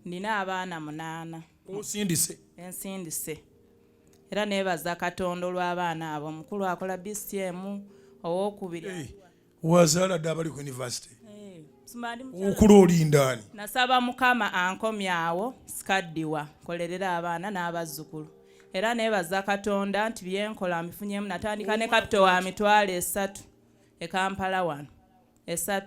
Nina abaana 8. Osindise? Ensindise. Era nebaza Katonda olw'abaana abo. Omukulu akola BCM, owokubiri. Wazaala dda abali ku university. Simandi okula olindaani. Nasaba Mukama ankomye awo sikaddiwa kolerera abaana n'abazzukulu. Era nebaza Katonda nti byenkola mbifunyemu natandika ne kapito wa mitwalo 3 e Kampala wano. 3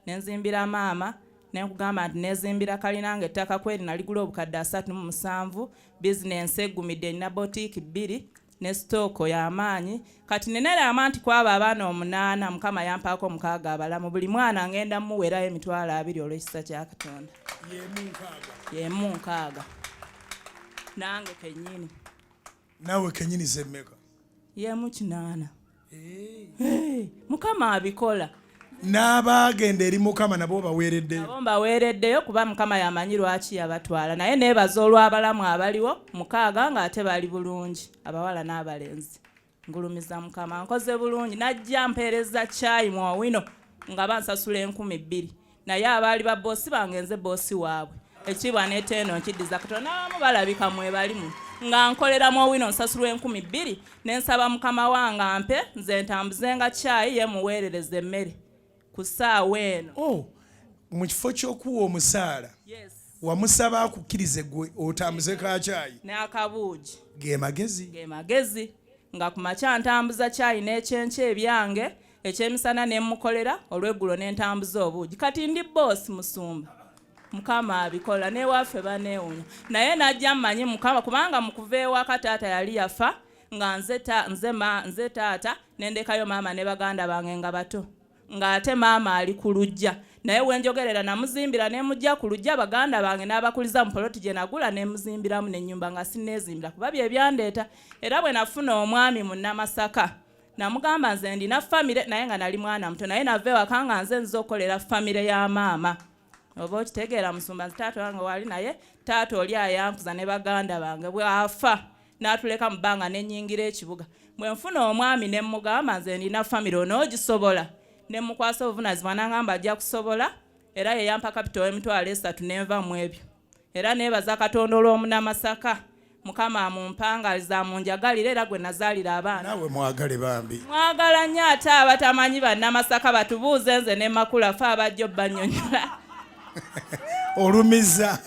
nenzimbira maama nekugamba nti nezimbira kalinange ettaka kweri naligula obukadde 37 business eggumidde na boutique 2 ne stoko y'amaanyi kati nenera nti kwaba abaana 8 Mukama yampaako 6 abalamu buli mwana ngenda muwerayo emitwalo 2 olw'ekisa kya Katonda. Yemu nkaaga. Nange kennyini. Nawe kennyini zemmeka? Yemu 8. Mukama abikola. N'abaagenda eri Mukama nabo baweereddeyo? Nabo baweereddeyo kuba Mukama yamanyi lwaki yabatwala naye neebaza olw'abalamu abaliwo 6 ng'ate bali bulungi abawala n'abalenzi. Ngulumiza Mukama nkoze bulungi najja mpeereza caayi mu Owino nga bansasula 2,000 naye abaali ba boosi bange nze boosi waabwe ekibwa n'eteeno nkiddiza Katonda n'abamu balabika mwebalimu nga nkolera mu Owino nsasulwa 2,000 n'ensaba Mukama wange ampe nze ntambuzenga caayi ye muweerereza emmere ku ssaawa eno. Mu kifo ky'okuwa omusaala wamusaba akukkirize gwe otambuze ka caayi n'akabuugi ge magezi nga ku makya ntambuza caayi n'ekyenkya ebyange ekyemisana ne mukolera olw'eggulo n'entambuza obuugi kati ndi boosi musumba. Mukama abikola n'ewaffe baneewunya naye najja mmanyi Mukama kubanga mu kuva ewaka taata yali yafa nga nze taata nendekayo maama ne baganda bange nga bato ng'ate maama ali ku lujja naye wenjogerera namuzimbira ne mujja ku lujja baganda bange n'abakuliza mu poloti gye nagula ne muzimbiramu n'ennyumba nga sinneezimbira kuba bye byandeeta era bwe nafuna omwami mu Namasaka namugamba nze ndina famire naye nga nali mwana muto naye nava ewaka nga nze nza okukolera famire ya maama. Oba okitegeera musumba nti taata wange wali naye taata oli ayankuza ne baganda bange bw'afa n'atuleka mu bbanga n'ennyingira ekibuga bwe nfuna omwami ne mugamba nze ndina famire onoogisobola ne mukwasa obuvunaanyizibwa n'angamba ajja kusobola era ye yampa kapito w'emitwalo 3 n'enva mu ebyo era neebaza Katonda olw'omunamasaka Mukama amumpangaliza munjagalire era gwe nazaalira abaana. Nawe mwagale bambi. Mwagala nnyo ate abatamanyi bannamasaka batubuuze nze ne makula fe abajja obbannyonnyola. Olumiza.